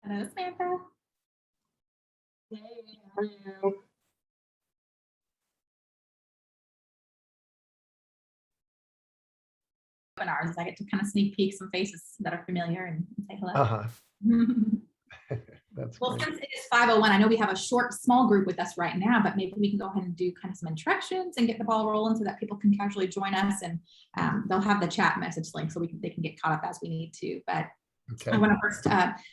Hello, Samantha. Hey, how are you? Webinars, I get to kind of sneak peek some faces that are familiar and say hello. That's Well, great. since it is 5:01, I know we have a short, small group with us right now, but maybe we can go ahead and do kind of some introductions and get the ball rolling so that people can casually join us, and they'll have the chat message link so they can get caught up as we need to. But Okay. I want to first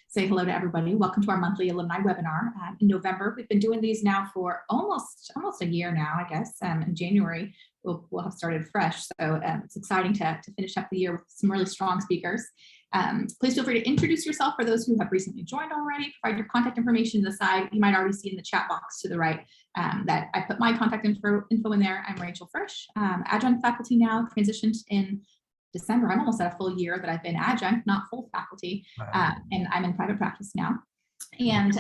say hello to everybody. Welcome to our monthly alumni webinar in November. We've been doing these now for almost a year now, I guess. In January, we'll have started fresh. So it's exciting to finish up the year with some really strong speakers. Please feel free to introduce yourself for those who have recently joined already. Provide your contact information to the side. You might already see in the chat box to the right that I put my contact info in there. I'm Rachel Frisch, adjunct faculty now, transitioned in December. I'm almost at a full year that I've been adjunct, not full faculty, and I'm in private practice now. And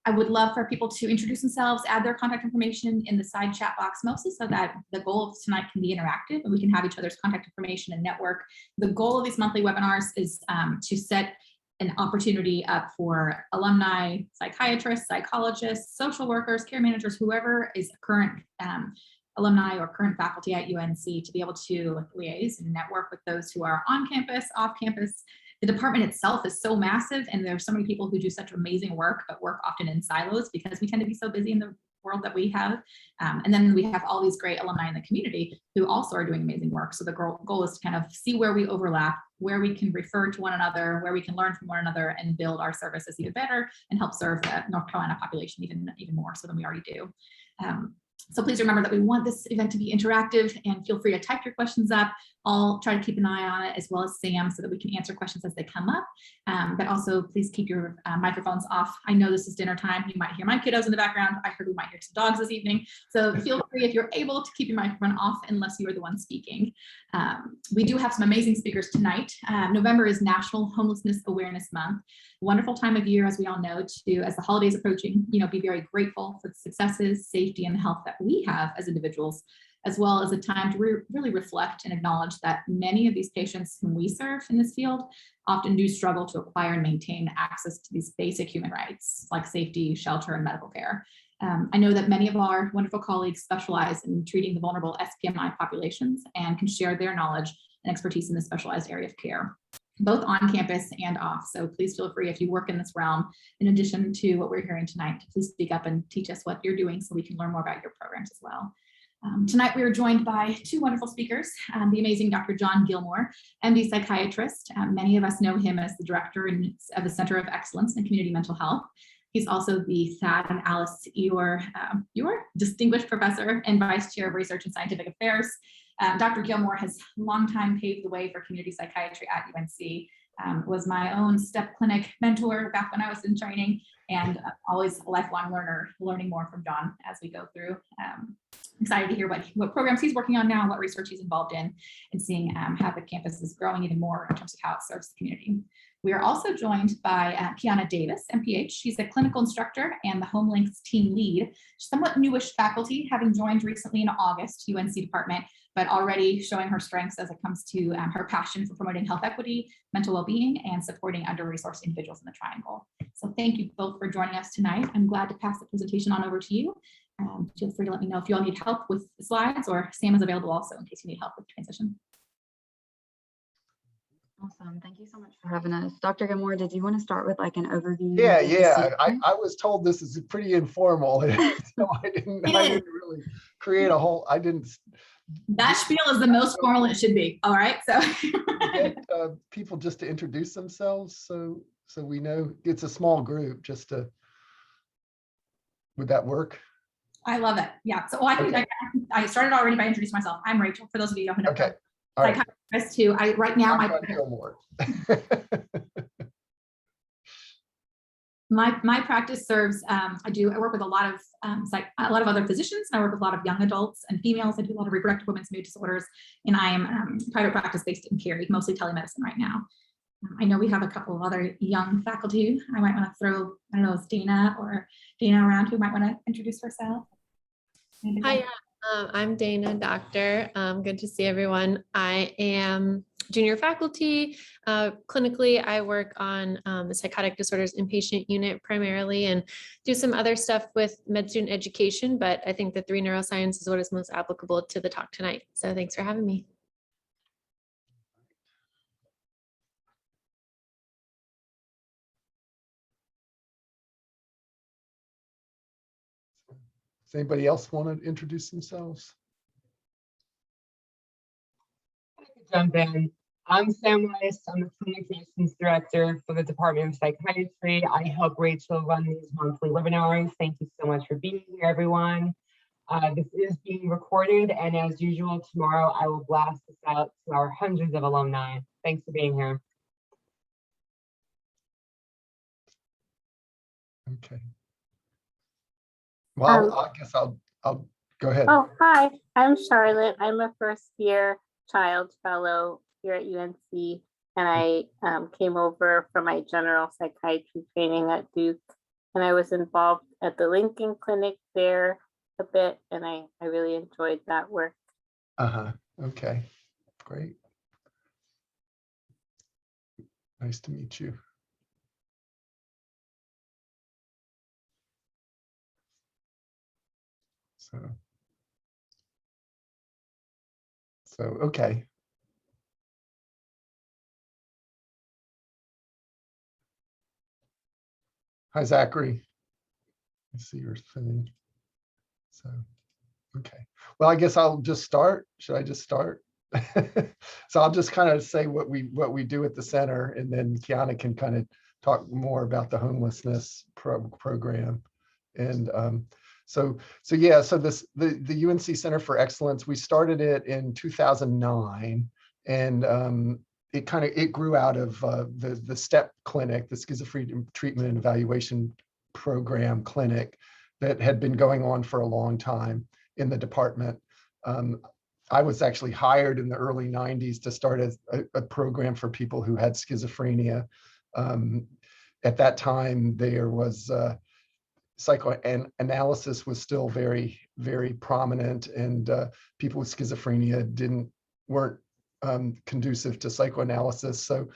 I would love for people to introduce themselves, add their contact information in the side chat box, mostly so that the goal of tonight can be interactive and we can have each other's contact information and network. The goal of these monthly webinars is to set an opportunity up for alumni, psychiatrists, psychologists, social workers, care managers, whoever is a current alumni or current faculty at UNC to be able to liaise and network with those who are on campus, off campus. The department itself is so massive, and there's so many people who do such amazing work, but work often in silos because we tend to be so busy in the world that we have. And then we have all these great alumni in the community who also are doing amazing work. So the goal is to kind of see where we overlap, where we can refer to one another, where we can learn from one another and build our services even better and help serve the North Carolina population even more so than we already do. So please remember that we want this event to be interactive, and feel free to type your questions up. I'll try to keep an eye on it, as well as Sam, so that we can answer questions as they come up. But also please keep your microphones off. I know this is dinner time. You might hear my kiddos in the background. I heard we might hear some dogs this evening. So feel free, if you're able, to keep your microphone off unless you are the one speaking. We do have some amazing speakers tonight. November is National Homelessness Awareness Month. Wonderful time of year, as we all know, to, as the holidays approaching, be very grateful for the successes, safety, and health that we have as individuals, as well as a time to really reflect and acknowledge that many of these patients whom we serve in this field often do struggle to acquire and maintain access to these basic human rights like safety, shelter, and medical care. I know that many of our wonderful colleagues specialize in treating the vulnerable SPMI populations and can share their knowledge and expertise in the specialized area of care, both on campus and off. So please feel free, if you work in this realm, in addition to what we're hearing tonight, to please speak up and teach us what you're doing so we can learn more about your programs as well. Tonight we are joined by two wonderful speakers, the amazing Dr. John Gilmore, MD psychiatrist. Many of us know him as the director of the Center of Excellence in Community Mental Health. He's also the Thad and Alice Ewer Distinguished Professor and Vice Chair of Research and Scientific Affairs. Dr. Gilmore has long time paved the way for community psychiatry at UNC, was my own step clinic mentor back when I was in training, and always a lifelong learner, learning more from John as we go through. Excited to hear what programs he's working on now, what research he's involved in, and seeing how the campus is growing even more in terms of how it serves the community. We are also joined by Kiana Davis Mph. She's a clinical instructor and the Homelinks team lead. She's somewhat newish faculty, having joined recently in August UNC department, but already showing her strengths as it comes to her passion for promoting health equity, mental well-being, and supporting under-resourced individuals in the Triangle. So thank you both for joining us tonight. I'm glad to pass the presentation on over to you. Feel free to let me know if you all need help with the slides, or Sam is available also in case you need help with the transition. Awesome. Thank you so much for having us. Dr. Gilmore, did you want to start with like an overview? Yeah. I was told this is pretty informal, so I didn't really create a whole, That spiel is the most formal it should be. All right. So get people just to introduce themselves, so we know it's a small group. Would that work? I love it. Yeah. So I started already by introducing myself. I'm Rachel, for those of you who know. Okay. All right. Psychiatrist too. Right now my practice serves. I work with a lot of other physicians, and I work with a lot of young adults and females. I do a lot of reproductive women's mood disorders, and I am private practice based in Cary, mostly telemedicine right now. I know we have a couple of other young faculty. I might want to throw, I don't know, is Dana around, who might want to introduce herself. Hi, I'm Dana, doctor. Good to see everyone. I am junior faculty. Clinically, I work on the psychotic disorders inpatient unit primarily and do some other stuff with med student education, but I think the 3 neuroscience is what is most applicable to the talk tonight. So thanks for having me. Does anybody else want to introduce themselves? Jump in. I'm Sam Weiss. I'm the communications director for the Department of Psychiatry. I help Rachel run these monthly webinars. Thank you so much for being here, everyone. This is being recorded, and as usual, tomorrow I will blast this out to our hundreds of alumni. Thanks for being here. Okay. Well, I guess I'll go ahead. Oh, hi, I'm Charlotte. I'm a first-year child fellow here at UNC, and I came over for my general psychiatry training at Duke, and I was involved at the Lincoln Clinic there a bit, and I really enjoyed that work. Okay, great. Nice to meet you. So okay. Hi, Zachary. I see your thing. So, okay. Well, I guess I'll just start. Should I just start? So I'll just kind of say what we do at the center, and then Kiana can kind of talk more about the homelessness program. And so this the UNC Center for Excellence, we started it in 2009, and it grew out of the STEP clinic, the Schizophrenia Treatment and Evaluation Program clinic, that had been going on for a long time in the department. I was actually hired in the early 90s to start a program for people who had schizophrenia. At that time, there was psychoanalysis was still very, very prominent, and people with schizophrenia weren't conducive to psychoanalysis. So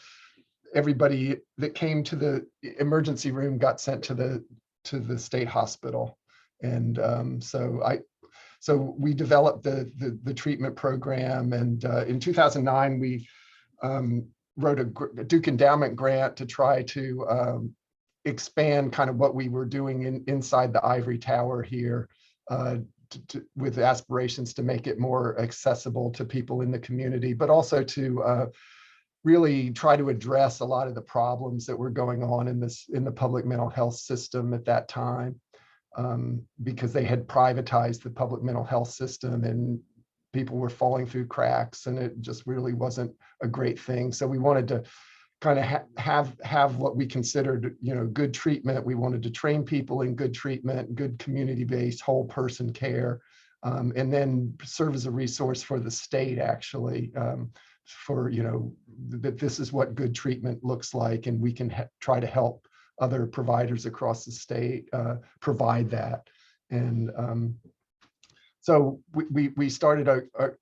everybody that came to the emergency room got sent to the state hospital, and so we developed the treatment program, and in 2009 we wrote a Duke Endowment grant to try to expand kind of what we were doing inside the ivory tower here, with aspirations to make it more accessible to people in the community, but also to really try to address a lot of the problems that were going on in the public mental health system at that time, because they had privatized the public mental health system and people were falling through cracks, and it just really wasn't a great thing. So we wanted to kind of have what we considered, good treatment. We wanted to train people in good treatment, good community-based whole person care, and then serve as a resource for the state, actually, for, that this is what good treatment looks like, and we can try to help other providers across the state provide that. And so we started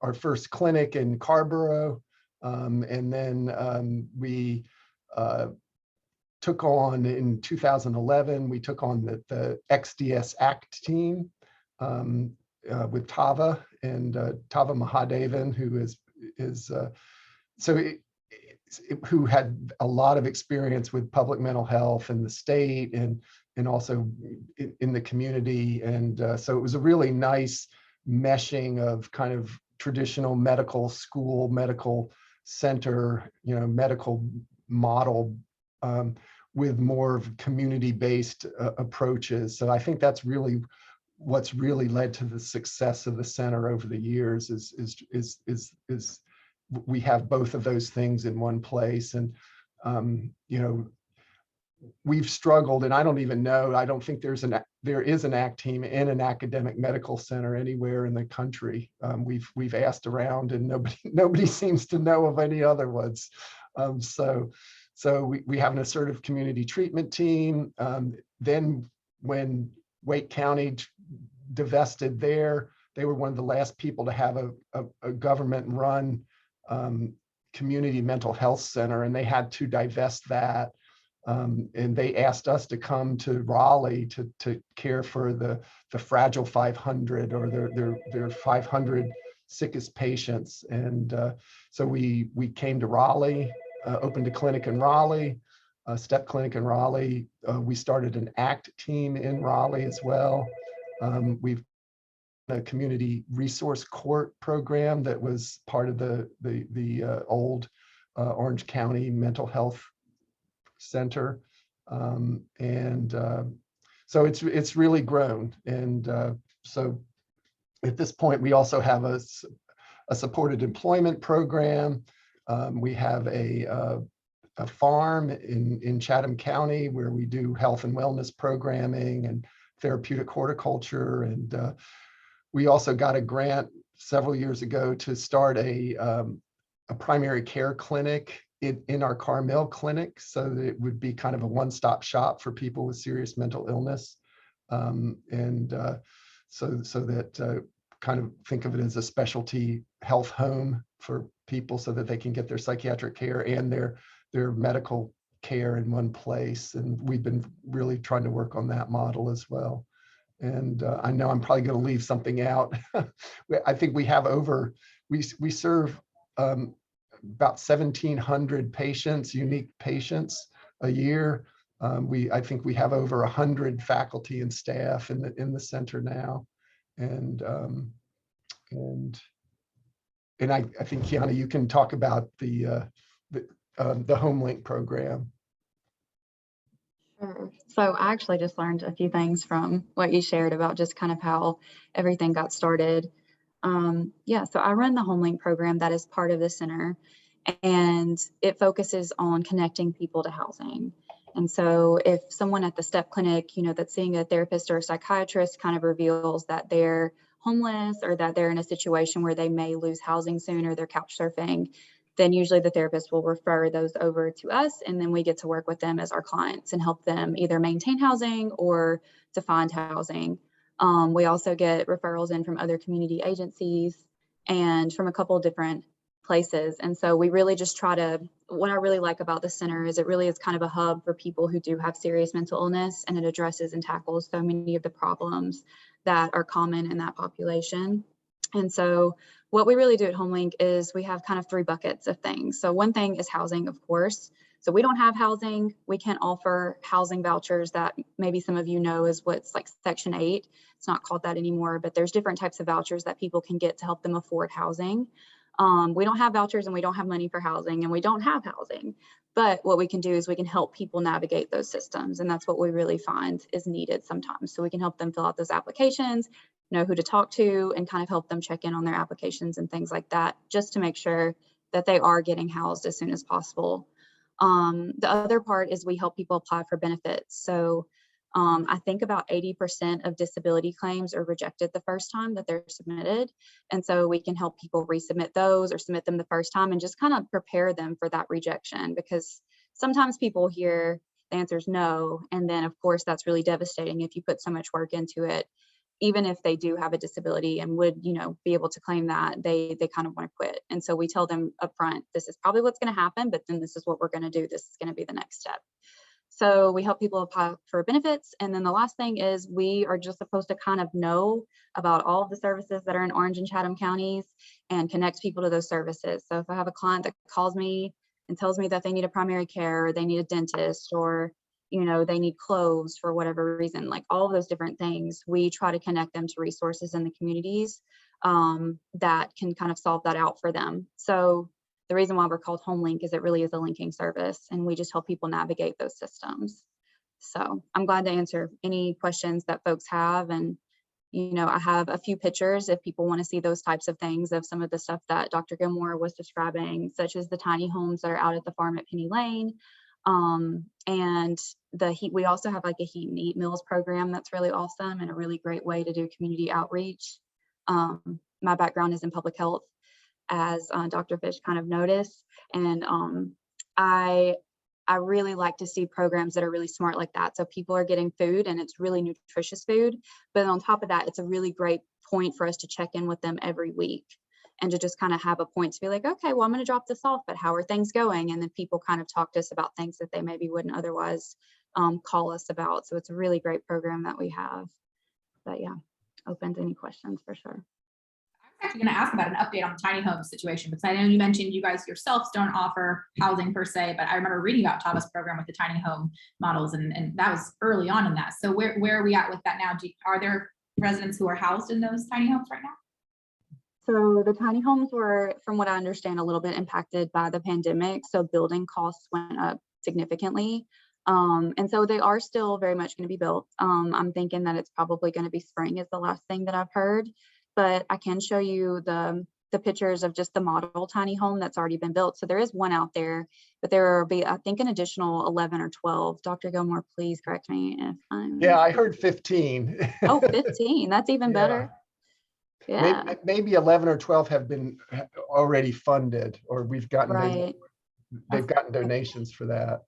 our first clinic in Carborough, and then we took on, in 2011, we took on the XDS ACT team with Tava and Tava Mahadevan, who had a lot of experience with public mental health in the state and also in the community. And so it was a really nice meshing of kind of traditional medical school, medical center, medical model with more of community-based approaches. So I think that's really what's really led to the success of the center over the years is we have both of those things in one place. And we've struggled, and I don't even know, I don't think there is an ACT team in an academic medical center anywhere in the country. We've asked around, and nobody seems to know of any other ones. So we have an assertive community treatment team. Then when Wake County divested they were one of the last people to have a government-run community mental health center, and they had to divest that. And they asked us to come to Raleigh to care for the fragile 500 or their 500 sickest patients. And so we came to Raleigh, opened a clinic in Raleigh, a step clinic in Raleigh. We started an ACT team in Raleigh as well. We've a community resource court program that was part of the old Orange County Mental Health Center, so it's really grown. And so at this point, we also have a supported employment program. We have a farm in Chatham County where we do health and wellness programming and therapeutic horticulture. And we also got a grant several years ago to start a primary care clinic in our Carmel clinic, so that it would be kind of a one-stop shop for people with serious mental illness. So that kind of think of it as a specialty health home for people so that they can get their psychiatric care and their medical care in one place. And we've been really trying to work on that model as well. And I know I'm probably going to leave something out. I think we have we serve about 1,700 patients, unique patients a year. I think we have over 100 faculty and staff in the center now. And I think, Kiana, you can talk about the Homelink program. Sure. So I actually just learned a few things from what you shared about just kind of how everything got started. Yeah, so I run the Homelink program that is part of the center, and it focuses on connecting people to housing. And so if someone at the step clinic, that's seeing a therapist or a psychiatrist kind of reveals that they're homeless or that they're in a situation where they may lose housing soon or they're couch surfing, then usually the therapist will refer those over to us, and then we get to work with them as our clients and help them either maintain housing or to find housing. We also get referrals in from other community agencies and from a couple of different places. And so we really just what I really like about the center is it really is kind of a hub for people who do have serious mental illness, and it addresses and tackles so many of the problems that are common in that population. And so what we really do at Homelink is we have kind of 3 buckets of things. So one thing is housing, of course. So we don't have housing. We can't offer housing vouchers that maybe some of you know is what's like Section 8. It's not called that anymore, but there's different types of vouchers that people can get to help them afford housing. We don't have vouchers, and we don't have money for housing, and we don't have housing. But what we can do is we can help people navigate those systems. And that's what we really find is needed sometimes. So we can help them fill out those applications, know who to talk to, and kind of help them check in on their applications and things like that, just to make sure that they are getting housed as soon as possible. The other part is we help people apply for benefits. So I think about 80% of disability claims are rejected the first time that they're submitted. And so we can help people resubmit those or submit them the first time and just kind of prepare them for that rejection, because sometimes people hear the answer is no. And then of course, that's really devastating if you put so much work into it. Even if they do have a disability and would, be able to claim that, they kind of want to quit. And so we tell them up front, this is probably what's going to happen, but then this is what we're going to do. This is going to be the next step. So we help people apply for benefits. And then the last thing is we are just supposed to kind of know about all of the services that are in Orange and Chatham counties and connect people to those services. So if I have a client that calls me and tells me that they need a primary care, or they need a dentist, or they need clothes for whatever reason, like all of those different things, we try to connect them to resources in the communities that can kind of solve that out for them. So the reason why we're called Homelink is it really is a linking service, and we just help people navigate those systems. So I'm glad to answer any questions that folks have. And, I have a few pictures if people want to see those types of things of some of the stuff that Dr. Gilmore was describing, such as the tiny homes that are out at the farm at Penny Lane. And we also have like a heat and eat meals program that's really awesome and a really great way to do community outreach. My background is in public health, as Dr. Fish kind of noticed. And I really like to see programs that are really smart like that. So people are getting food, and it's really nutritious food. But on top of that, it's a really great point for us to check in with them every week. and to just kind of have a point to be like, okay, well, I'm going to drop this off, but how are things going? And then people kind of talk to us about things that they maybe wouldn't otherwise call us about. So it's a really great program that we have. But yeah, open to any questions for sure. I was actually going to ask about an update on the tiny home situation, because I know you mentioned you guys yourselves don't offer housing per se, but I remember reading about Tava's program with the tiny home models, and that was early on in that. So where are we at with that now? Are there residents who are housed in those tiny homes right now? So the tiny homes were, from what I understand, a little bit impacted by the pandemic. So building costs went up significantly. And so they are still very much going to be built. I'm thinking that it's probably going to be spring is the last thing that I've heard, but I can show you the pictures of just the model tiny home that's already been built. So there is one out there, but there will be, I think, an additional 11 or 12. Dr. Gilmore, please correct me if I'm... Yeah, I heard 15. Oh, 15. That's even better. Yeah. Maybe 11 or 12 have been already funded, or we've gotten Right. they've gotten donations for that.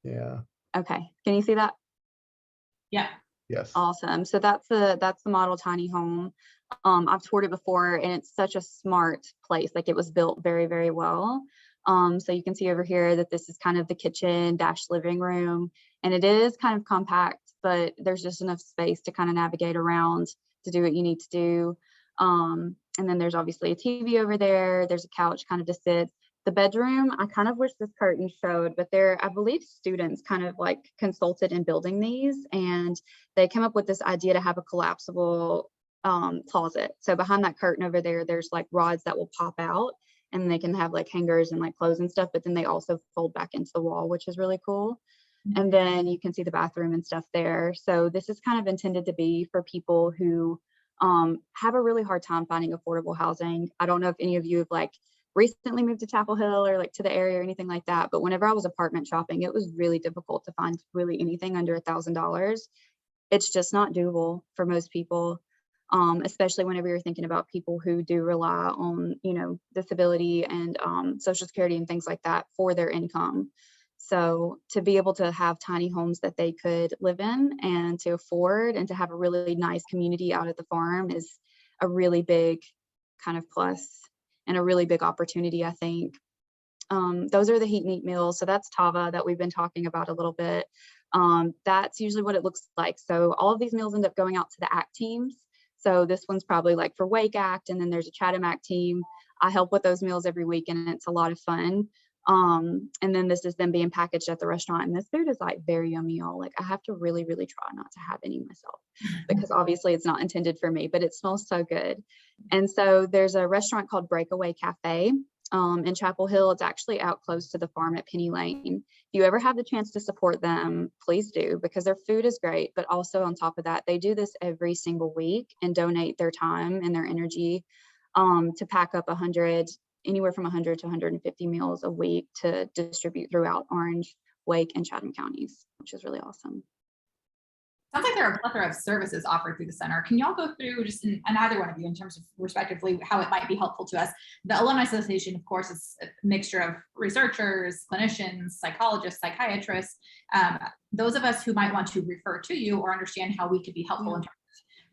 Yeah. Okay. Can you see that? Yeah. Yes. Awesome. So that's the model tiny home. I've toured it before, and it's such a smart place. Like, it was built very, very well. So you can see over here that this is kind of the kitchen dash living room, and it is kind of compact, but there's just enough space to kind of navigate around to do what you need to do. And then there's obviously a TV over there. There's a couch kind of to sit. The bedroom, I kind of wish this curtain showed, but I believe students kind of like consulted in building these, and they came up with this idea to have a collapsible closet. So behind that curtain over there, there's like rods that will pop out, and they can have like hangers and like clothes and stuff, but then they also fold back into the wall, which is really cool. And then you can see the bathroom and stuff there. So this is kind of intended to be for people who have a really hard time finding affordable housing. I don't know if any of you have like recently moved to Chapel Hill or like to the area or anything like that, but whenever I was apartment shopping, it was really difficult to find really anything under $1,000. It's just not doable for most people, especially whenever you're thinking about people who do rely on, you know, disability and Social Security and things like that for their income. So to be able to have tiny homes that they could live in and to afford, and to have a really nice community out at the farm, is a really big kind of plus and a really big opportunity, I think. Those are the heat and eat meals. So that's Tava that we've been talking about a little bit. That's usually what it looks like. So all of these meals end up going out to the ACT teams. So this one's probably like for Wake ACT, and then there's a Chatham ACT team. I help with those meals every week, and it's a lot of fun. And then this is them being packaged at the restaurant, and this food is like very yummy, y'all. Like, I have to really, really try not to have any myself, because obviously it's not intended for me, but it smells so good. And so there's a restaurant called Breakaway Cafe in Chapel Hill. It's actually out close to the farm at Penny Lane. If you ever have the chance to support them, please do, because their food is great. But also on top of that, they do this every single week and donate their time and their energy to pack up anywhere from 100 to 150 meals a week to distribute throughout Orange, Wake, and Chatham counties, which is really awesome. Sounds like there are a plethora of services offered through the center. Can y'all go through just and either one of you in terms of respectively how it might be helpful to us? The Alumni Association, of course, is a mixture of researchers, clinicians, psychologists, psychiatrists. Those of us who might want to refer to you or understand how we could be helpful in terms of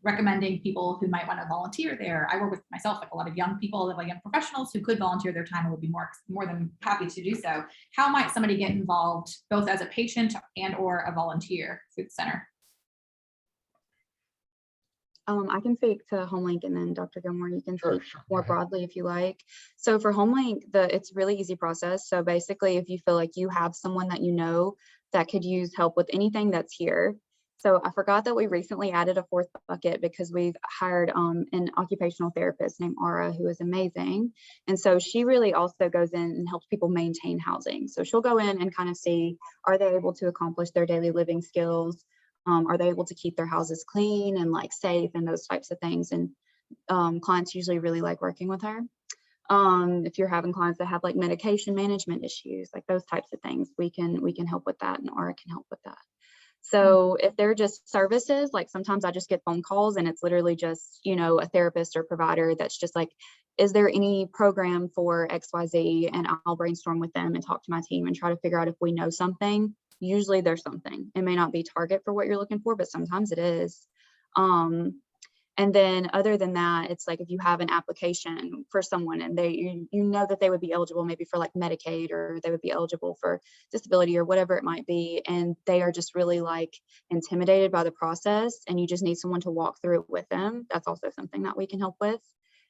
recommending people who might want to volunteer there. I work with myself, like a lot of young people, like young professionals who could volunteer their time and would be more than happy to do so. How might somebody get involved both as a patient and or a volunteer through the center? I can speak to Homelink, and then Dr. Gilmore, you can speak Sure. more broadly if you like. So for Homelink, it's a really easy process. So basically, if you feel like you have someone that you know that could use help with anything that's here. So I forgot that we recently added a fourth bucket, because we've hired an occupational therapist named Ara, who is amazing. And so she really also goes in and helps people maintain housing. So she'll go in and kind of see, are they able to accomplish their daily living skills? Are they able to keep their houses clean and like safe and those types of things? And clients usually really like working with her. If you're having clients that have like medication management issues, like those types of things, we can help with that, and Ara can help with that. So if they're just services, like sometimes I just get phone calls and it's literally just, you know, a therapist or provider that's just like, is there any program for XYZ? And I'll brainstorm with them and talk to my team and try to figure out if we know something. Usually there's something. It may not be target for what you're looking for, but sometimes it is. And then other than that, it's like if you have an application for someone and you know that they would be eligible maybe for like Medicaid, or they would be eligible for disability or whatever it might be, and they are just really like intimidated by the process, and you just need someone to walk through it with them, that's also something that we can help with.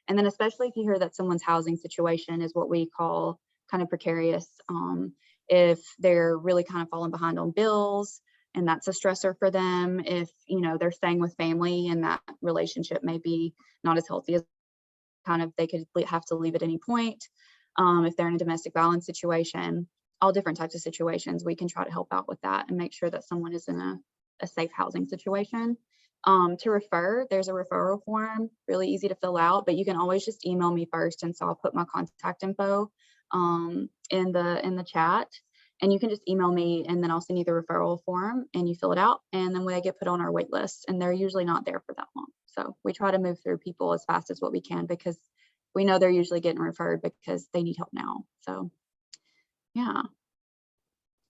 And then especially if you hear that someone's housing situation is what we call kind of precarious, if they're really kind of falling behind on bills, and that's a stressor for them. If, you know, they're staying with family and that relationship may be not as healthy as kind of they could have to leave at any point. If they're in a domestic violence situation, all different types of situations, we can try to help out with that and make sure that someone is in a safe housing situation. To refer, there's a referral form, really easy to fill out, but you can always just email me first. And so I'll put my contact info in the chat. And you can just email me, and then I'll send you the referral form and you fill it out. And then they get put on our wait list, and they're usually not there for that long. So we try to move through people as fast as what we can, because we know they're usually getting referred because they need help now. So yeah.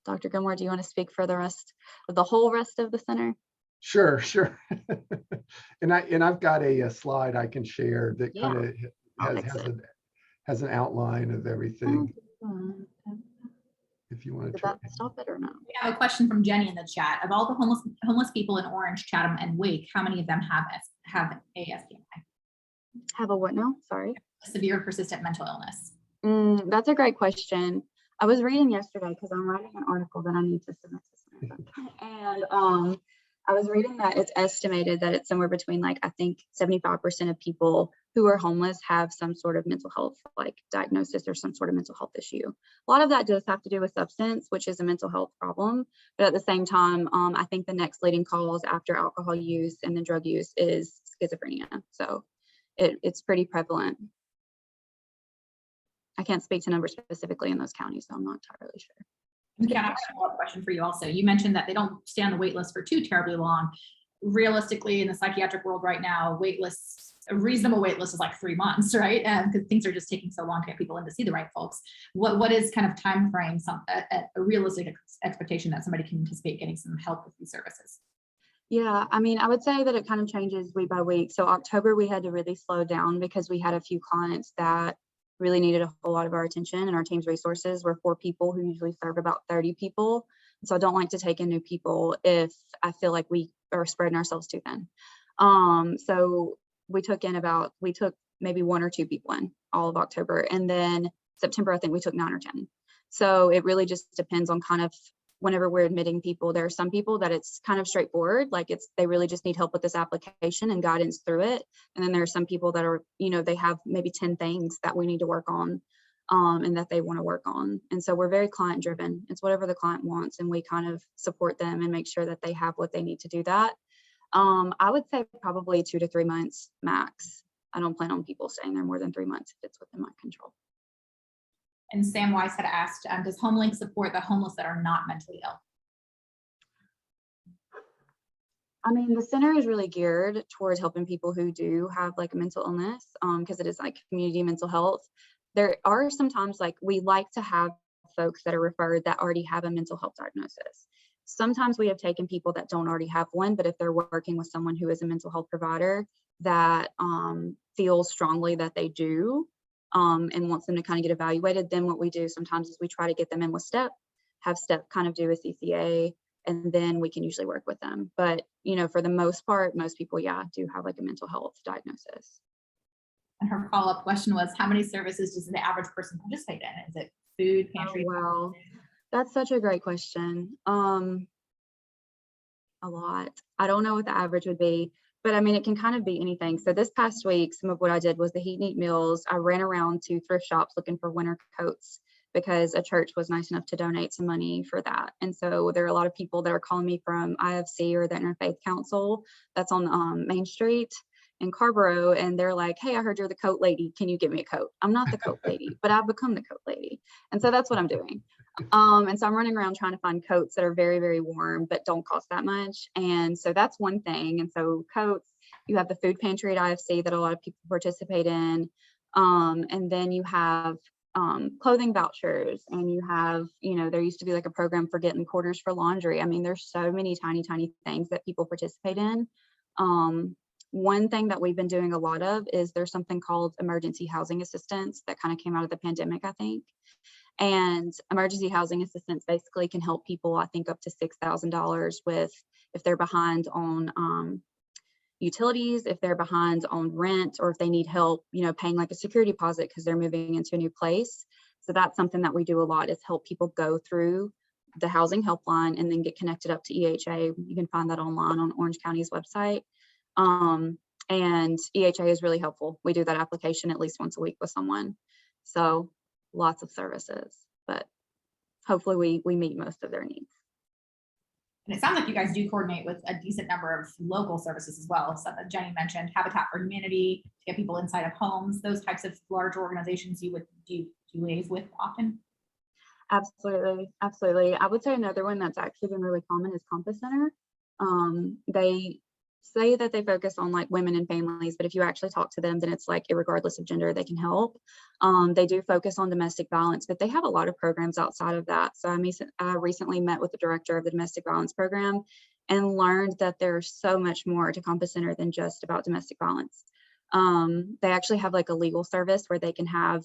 Dr. Gilmore, do you want to speak for the rest of the whole rest of the center? Sure. And I've got a slide I can share that kind of has an outline of everything. If you want to Did that stop it or no? We have a question from Jenny in the chat. Of all the homeless people in Orange, Chatham, and Wake, how many of them have ASDMI? Have a what now? Sorry. Severe persistent mental illness. That's a great question. I was reading yesterday because I'm writing an article that I need to submit to Center. And I was reading that it's estimated that it's somewhere between, like, I think 75% of people who are homeless have some sort of mental health like diagnosis or some sort of mental health issue. A lot of that does have to do with substance, which is a mental health problem. But at the same time, I think the next leading cause after alcohol use and then drug use is schizophrenia. So it's pretty prevalent. I can't speak to numbers specifically in those counties, so I'm not entirely sure. Kiana, I have a follow-up question for you also. You mentioned that they don't stay on the wait list for too terribly long. Realistically, in the psychiatric world right now, a reasonable wait list is like 3 months, right? Because things are just taking so long to get people in to see the right folks. What is kind of time frame, a realistic expectation that somebody can anticipate getting some help with these services? Yeah, I mean, I would say that it kind of changes week by week. So October, we had to really slow down because we had a few clients that really needed a whole lot of our attention, and our team's resources were 4 people who usually serve about 30 people. So I don't like to take in new people if I feel like we are spreading ourselves too thin. So we took maybe 1 or 2 people in all of October, and then September, I think we took 9 or 10. So it really just depends on kind of whenever we're admitting people. There are some people that it's kind of straightforward, like they really just need help with this application and guidance through it. And then there are some people that are, they have maybe 10 things that we need to work on and that they want to work on. And so we're very client driven. It's whatever the client wants, and we kind of support them and make sure that they have what they need to do that. I would say probably 2 to 3 months max. I don't plan on people staying there more than 3 months if it's within my control. And Sam Weiss had asked, does Homelink support the homeless that are not mentally ill? I mean, the center is really geared towards helping people who do have like a mental illness, because it is like community mental health. There are sometimes, like, we like to have folks that are referred that already have a mental health diagnosis. Sometimes we have taken people that don't already have one, but if they're working with someone who is a mental health provider that feels strongly that they do, and wants them to kind of get evaluated, then what we do sometimes is we try to get them in with STEP, have STEP kind of do a CCA, and then we can usually work with them. But, for the most part, most people, do have like a mental health diagnosis. And her follow-up question was, how many services does the average person participate in? Is it food, pantry? Oh, wow. That's such a great question. A lot. I don't know what the average would be, but I mean, it can kind of be anything. So this past week, some of what I did was the heat and eat meals. I ran around to thrift shops looking for winter coats because a church was nice enough to donate some money for that. And so there are a lot of people that are calling me from IFC or the Interfaith Council that's on Main Street in Carborough, and they're like, hey, I heard you're the coat lady. Can you get me a coat? I'm not the coat lady, but I've become the coat lady. And so that's what I'm doing. And so I'm running around trying to find coats that are very, very warm, but don't cost that much. And so that's one thing. And so coats, you have the food pantry at IFC that a lot of people participate in. And then you have clothing vouchers, and you have, there used to be like a program for getting quarters for laundry. I mean, there's so many tiny, tiny things that people participate in. One thing that we've been doing a lot of is there's something called emergency housing assistance that kind of came out of the pandemic, I think. And emergency housing assistance basically can help people, I think, up to $6,000 with if they're behind on utilities, if they're behind on rent, or if they need help, you know, paying like a security deposit because they're moving into a new place. So that's something that we do a lot, is help people go through the housing helpline and then get connected up to EHA. You can find that online on Orange County's website. And EHA is really helpful. We do that application at least once a week with someone. So lots of services, but hopefully we meet most of their needs. And it sounds like you guys do coordinate with a decent number of local services as well. So that Jenny mentioned Habitat for Humanity to get people inside of homes, those types of larger organizations you would do liaise with often. Absolutely, absolutely. I would say another one that's actually been really common is Compass Center. They say that they focus on like women and families, but if you actually talk to them, then it's like regardless of gender, they can help. They do focus on domestic violence, but they have a lot of programs outside of that. So I recently met with the director of the domestic violence program and learned that there's so much more to Compass Center than just about domestic violence. They actually have like a legal service where they can have,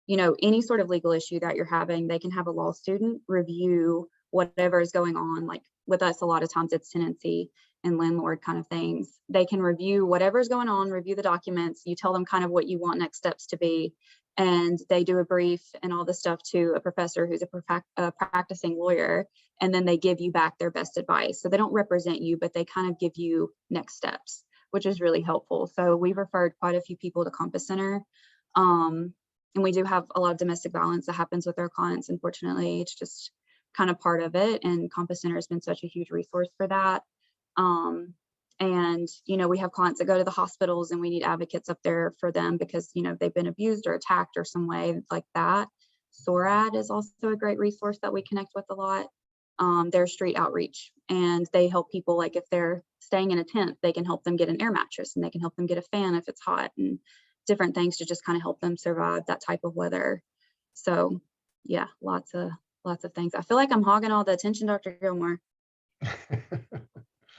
you know, any sort of legal issue that you're having, they can have a law student review whatever is going on. Like with us, a lot of times it's tenancy and landlord kind of things. They can review whatever's going on, review the documents. You tell them kind of what you want next steps to be, and they do a brief and all this stuff to a professor who's a practicing lawyer, and then they give you back their best advice. So they don't represent you, but they kind of give you next steps, which is really helpful. So we've referred quite a few people to Compass Center. And we do have a lot of domestic violence that happens with our clients. Unfortunately, it's just kind of part of it. And Compass Center has been such a huge resource for that. And, you know, we have clients that go to the hospitals and we need advocates up there for them because, you know, they've been abused or attacked or some way like that. SORAD is also a great resource that we connect with a lot. They're street outreach, and they help people, like if they're staying in a tent, they can help them get an air mattress, and they can help them get a fan if it's hot, and different things to just kind of help them survive that type of weather. So yeah, lots of things. I feel like I'm hogging all the attention, Dr. Gilmore.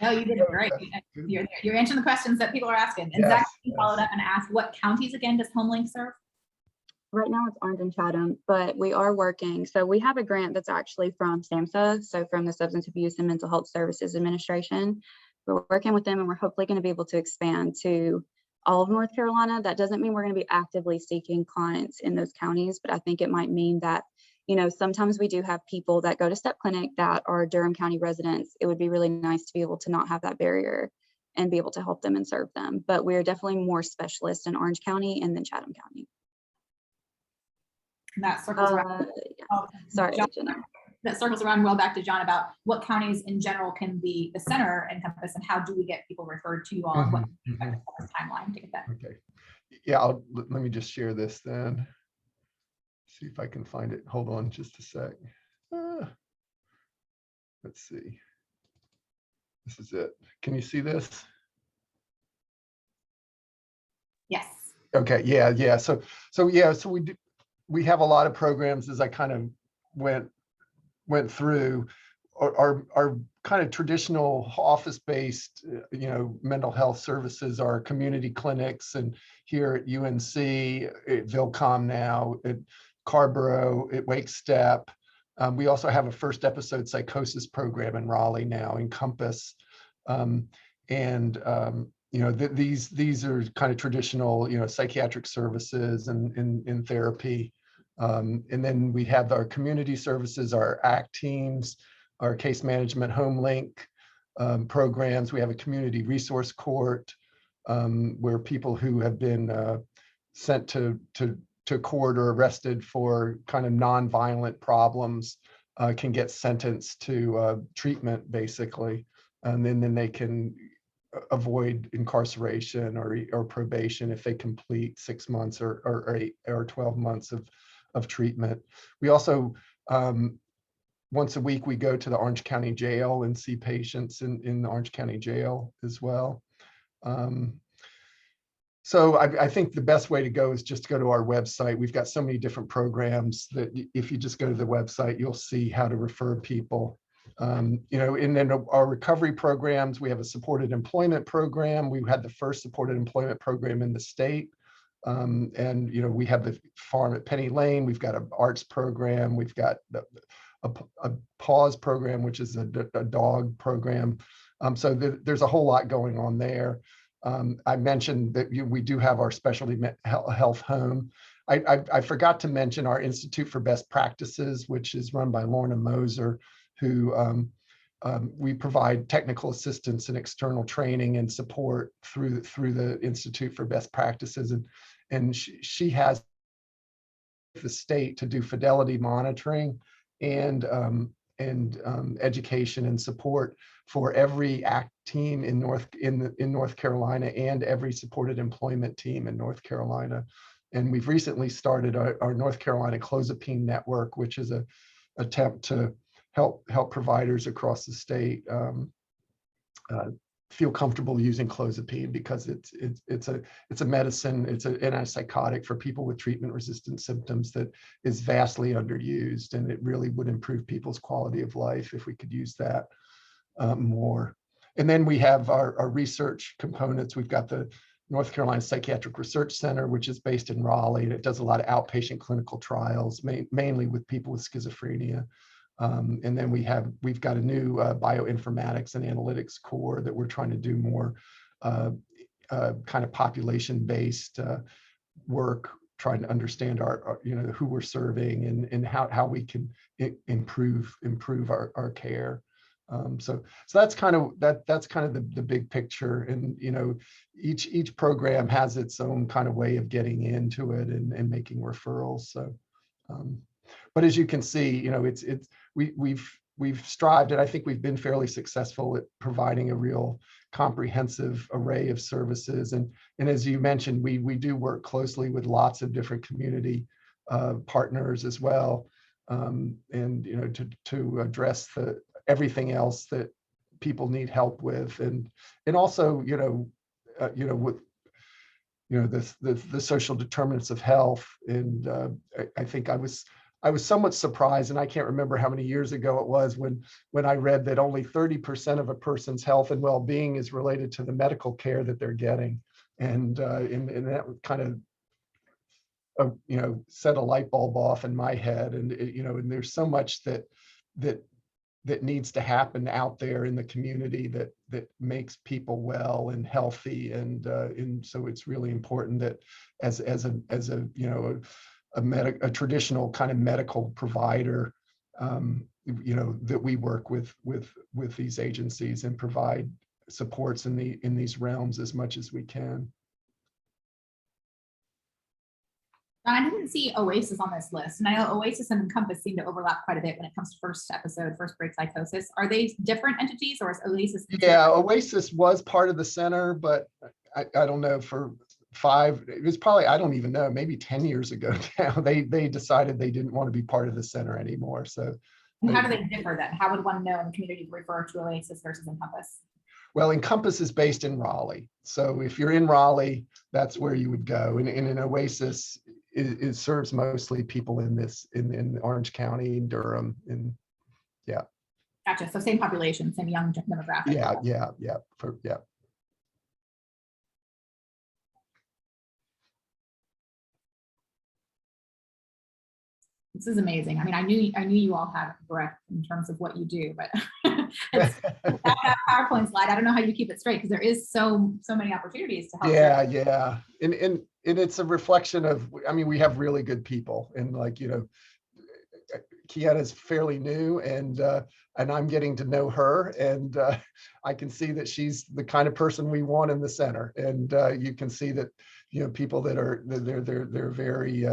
No, you did it great. You're answering the questions that people are asking. And Yes, Zach yes. followed up and asked, what counties again does Homelink serve? Right now it's Orange and Chatham, but we are working. So we have a grant that's actually from SAMHSA, so from the Substance Abuse and Mental Health Services Administration. We're working with them, and we're hopefully going to be able to expand to all of North Carolina. That doesn't mean we're going to be actively seeking clients in those counties, but I think it might mean that, you know, sometimes we do have people that go to Step Clinic that are Durham County residents. It would be really nice to be able to not have that barrier and be able to help them and serve them. But we're definitely more specialist in Orange County and then Chatham County. And that circles around. Yeah. Sorry, John, Jenna. that circles around well back to John about what counties in general can be the center encompass, and how do we get people referred to you all, and what timeline to get that. Okay. Yeah, let me just share this then. See if I can find it. Hold on just a sec. Let's see. This is it. Can you see this? Yes. Okay. Yeah. So we have a lot of programs, as I kind of went through. Our kind of traditional office-based, you know, mental health services are community clinics, and here at UNC, at Vilcom now, at Carborough, at Wake Step. We also have a first episode psychosis program in Raleigh now, in Compass. You know, these are kind of traditional, you know, psychiatric services and in therapy. And then we have our community services, our ACT teams, our case management Homelink programs. We have a community resource court where people who have been sent to court or arrested for kind of nonviolent problems can get sentenced to treatment, basically, and then they can avoid incarceration or probation if they complete 6 months or 8 or 12 months of treatment. We also once a week we go to the Orange County Jail and see patients in the Orange County Jail as well. So I think the best way to go is just to go to our website. We've got so many different programs that if you just go to the website, you'll see how to refer people. You know, and then our recovery programs, we have a supported employment program. We had the first supported employment program in the state. And, you know, we have the farm at Penny Lane. We've got an arts program. We've got a pause program, which is a dog program. So there's a whole lot going on there. I mentioned that we do have our specialty health home. I forgot to mention our Institute for Best Practices, which is run by Lorna Moser, who we provide technical assistance and external training and support through the Institute for Best Practices. And she has the state to do fidelity monitoring and education and support for every ACT team in North Carolina and every supported employment team in North Carolina. And we've recently started our North Carolina Clozapine network, which is an attempt to help providers across the state feel comfortable using clozapine, because it's a medicine, it's an antipsychotic for people with treatment-resistant symptoms that is vastly underused, and it really would improve people's quality of life if we could use that more. And then we have our research components. We've got the North Carolina Psychiatric Research Center, which is based in Raleigh, and it does a lot of outpatient clinical trials, mainly with people with schizophrenia. And then we've got a new bioinformatics and analytics core that we're trying to do more kind of population-based work, trying to understand our you know, who we're serving and how we can improve our care. So that's kind of the big picture. And you know, each program has its own kind of way of getting into it and making referrals. So but as you can see, you know, we've strived, and I think we've been fairly successful at providing a real comprehensive array of services. And as you mentioned, we do work closely with lots of different community partners as well, and you know, to address everything else that people need help with, and also you know with the social determinants of health. And I think I was somewhat surprised, and I can't remember how many years ago it was when I read that only 30% of a person's health and well-being is related to the medical care that they're getting, and that kind of you know, set a light bulb off in my head. And you know, and there's so much that needs to happen out there in the community that makes people well and healthy, and so it's really important that as a you know, a traditional kind of medical provider, you know, that we work with these agencies and provide supports in these realms as much as we can. I didn't see Oasis on this list, and I know Oasis and Encompass seem to overlap quite a bit when it comes to first break psychosis. Are they different entities, or is Oasis? Yeah, Oasis was part of the center, but I don't know, it was probably, I don't even know, maybe 10 years ago now, they decided they didn't want to be part of the center anymore. So and how do they differ then? How would one know in the community to refer to Oasis versus Encompass? Well, Encompass is based in Raleigh. So if you're in Raleigh, that's where you would go. And in Oasis, it serves mostly people in Orange County, Durham, and yeah. Gotcha. So same population, same young demographic. Yeah. This is amazing. I mean, I knew you all had breadth in terms of what you do, but that PowerPoint slide, I don't know how you keep it straight, because there is so many opportunities to help. Yeah. And it's a reflection of, I mean, we have really good people, and like, you know, Kiana is fairly new, and I'm getting to know her, and I can see that she's the kind of person we want in the center. And you can see that, you know, people that are they're very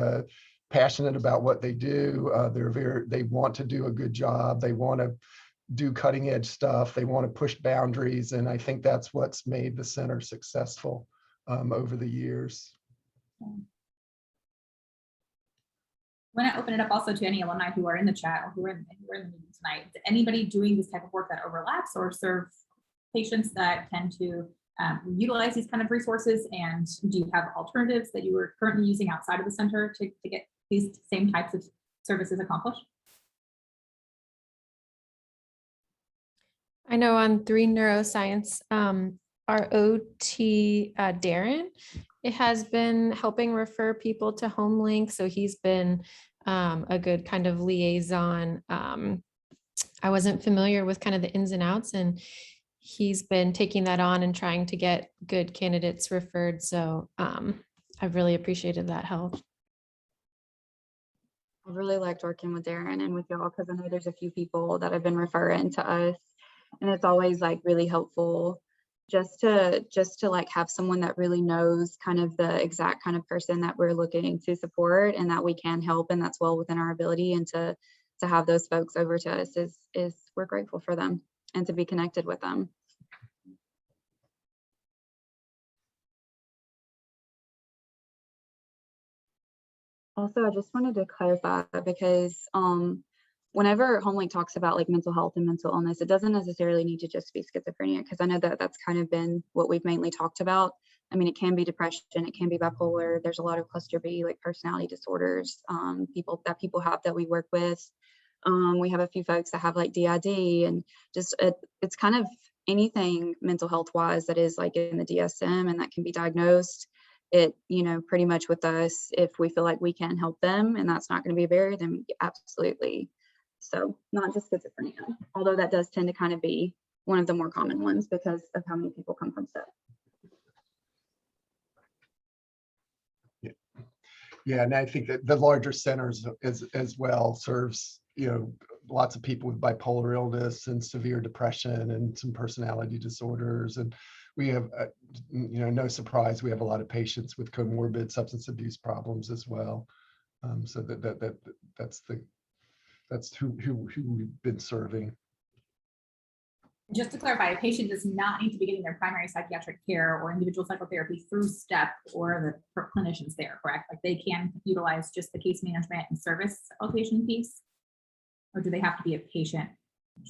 passionate about what they do. They want to do a good job. They want to do cutting edge stuff. They want to push boundaries, and I think that's what's made the center successful over the years. I'm going to open it up also to any alumni who are in the chat or who are in the meeting tonight. Is anybody doing this type of work that overlaps or serve patients that tend to utilize these kind of resources? And do you have alternatives that you are currently using outside of the center to get these same types of services accomplished? I know on 3 neuroscience, our OT, Darren, it has been helping refer people to Homelink. So he's been a good kind of liaison. I wasn't familiar with kind of the ins and outs, and he's been taking that on and trying to get good candidates referred. So I've really appreciated that help. I really liked working with Darren and with y'all because I know there's a few people that have been referring to us, and it's always like really helpful just to like have someone that really knows kind of the exact kind of person that we're looking to support and that we can help, and that's well within our ability, and to have those folks over to us is we're grateful for them and to be connected with them. Also, I just wanted to clarify because whenever Homelink talks about like mental health and mental illness, it doesn't necessarily need to just be schizophrenia, because I know that that's kind of been what we've mainly talked about. I mean, it can be depression, it can be bipolar. There's a lot of cluster B, like personality disorders, people have that we work with. We have a few folks that have like DID, and just it's kind of anything mental health wise that is like in the DSM and that can be diagnosed. It, you know, pretty much with us, if we feel like we can help them and that's not going to be a barrier, then absolutely. So not just schizophrenia, although that does tend to kind of be one of the more common ones because of how many people come from STEP. Yeah, and I think that the larger centers as well serves, you know, lots of people with bipolar illness and severe depression and some personality disorders. And we have, you know, no surprise, we have a lot of patients with comorbid substance abuse problems as well. So that's who we've been serving. Just to clarify, a patient does not need to be getting their primary psychiatric care or individual psychotherapy through STEP or the clinicians there, correct? Like they can utilize just the case management and service outpatient piece, or do they have to be a patient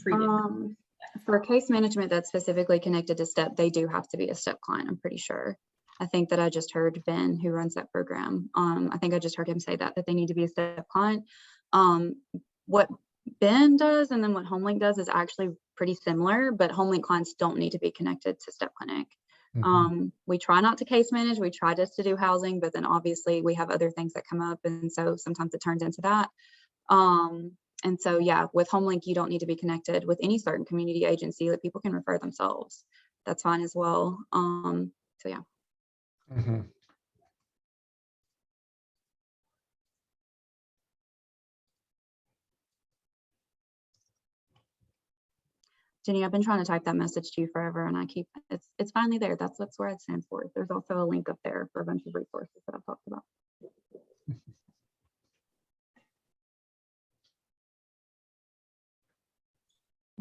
treated? For case management that's specifically connected to STEP, they do have to be a STEP client, I'm pretty sure. I think that I just heard Ben, who runs that program, I think I just heard him say that they need to be a STEP client. What Ben does and then what Homelink does is actually pretty similar, but Homelink clients don't need to be connected to STEP clinic. Mm-hmm. We try not to case manage, we try just to do housing, but then obviously we have other things that come up, and so sometimes it turns into that. And so, yeah, with Homelink, you don't need to be connected with any certain community agency, that people can refer themselves. That's fine as well. So yeah. Mm-hmm. Jenny, I've been trying to type that message to you forever, and I keep it's finally there. That's where it stands for. There's also a link up there for a bunch of resources that I've talked about.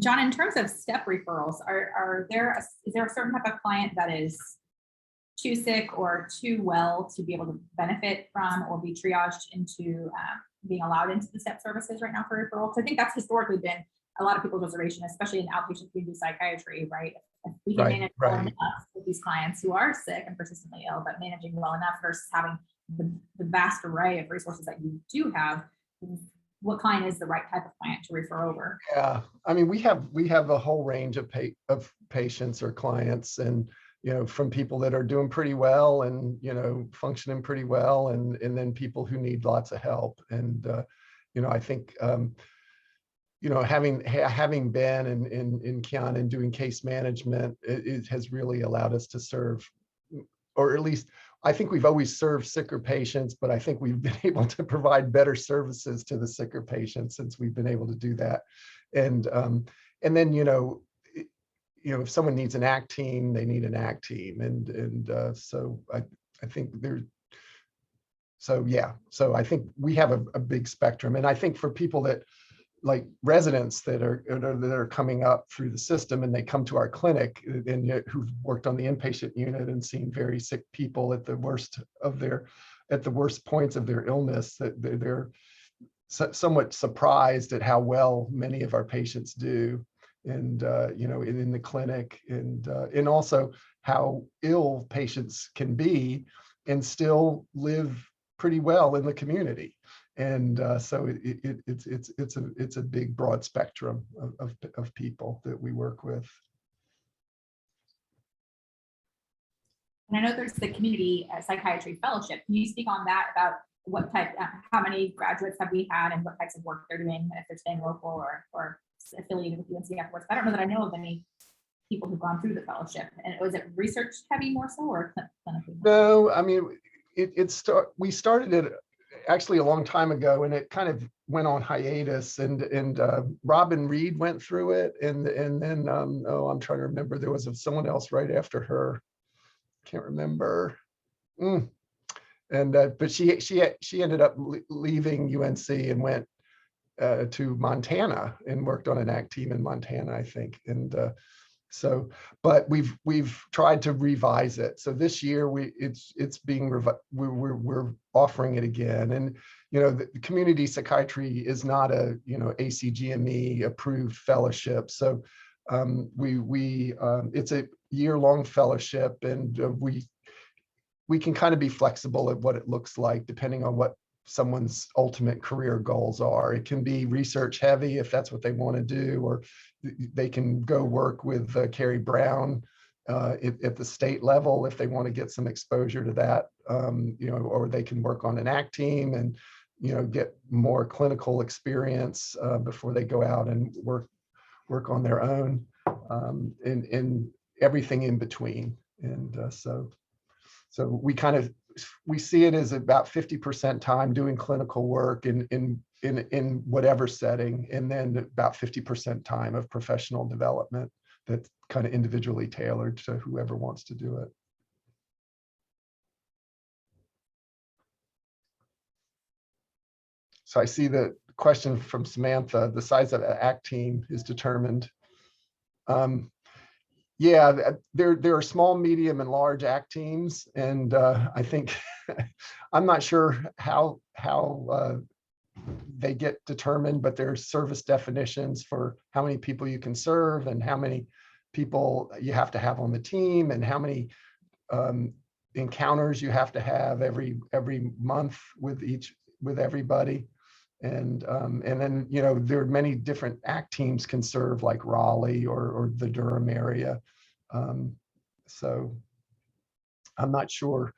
John, in terms of STEP referrals, is there a certain type of client that is too sick or too well to be able to benefit from or be triaged into being allowed into the STEP services right now for referral? Because I think that's historically been a lot of people's reservation, especially in outpatient community psychiatry, right? If we can manage well enough with these clients who are sick and persistently ill, but managing well enough versus having the vast array of resources that you do have, what client is the right type of client to refer over? Yeah, I mean, we have a whole range of patients or clients, and you know, from people that are doing pretty well and you know, functioning pretty well, and then people who need lots of help. And you know, I think you know, having been in Kiana and doing case management, it has really allowed us to serve, or at least I think we've always served sicker patients, but I think we've been able to provide better services to the sicker patients since we've been able to do that. And then, you know, if someone needs an ACT team, they need an ACT team. And so I think so I think we have a big spectrum. And I think for people that, like residents that are coming up through the system and they come to our clinic and who've worked on the inpatient unit and seen very sick people at the worst points of their illness, that they're somewhat surprised at how well many of our patients do, and you know, in the clinic, and also how ill patients can be and still live pretty well in the community. And so it's a big broad spectrum of people that we work with. And I know there's the community psychiatry fellowship. Can you speak on that about what type, how many graduates have we had and what types of work they're doing, if they're staying local or affiliated with UNC afterwards? I don't know that I know of any people who've gone through the fellowship. And was it research heavy more so or clinically? No, I mean, we started it actually a long time ago, and it kind of went on hiatus. And Robin Reed went through it, and then oh, I'm trying to remember. There was someone else right after her. Can't remember. And but she ended up leaving UNC and went to Montana and worked on an ACT team in Montana, I think. And so, but we've tried to revise it. So this year it's being we're offering it again. And the community psychiatry is not a ACGME approved fellowship. So it's a year-long fellowship, and we can kind of be flexible at what it looks like depending on what someone's ultimate career goals are. It can be research heavy if that's what they want to do, or they can go work with Carrie Brown at the state level if they want to get some exposure to that, or they can work on an ACT team and get more clinical experience before they go out and work on their own, and everything in between. And so we see it as about 50% time doing clinical work in whatever setting, and then about 50% time of professional development that's kind of individually tailored to whoever wants to do it. So I see the question from Samantha, the size of the ACT team is determined. Yeah, there are small, medium, and large ACT teams, and I think I'm not sure how they get determined, but there's service definitions for how many people you can serve and how many people you have to have on the team and how many encounters you have to have every month with everybody. And then there are many different ACT teams can serve, like Raleigh or the Durham area. So I'm not sure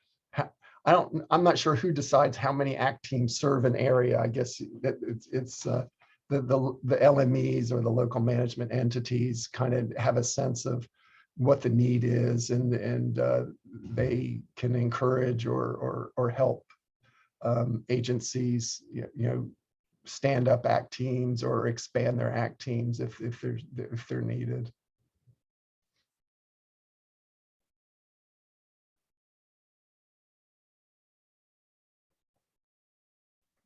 I'm not sure who decides how many ACT teams serve an area. I guess it's the LMEs or the local management entities kind of have a sense of what the need is, and they can encourage or help agencies stand up ACT teams or expand their ACT teams if they're needed.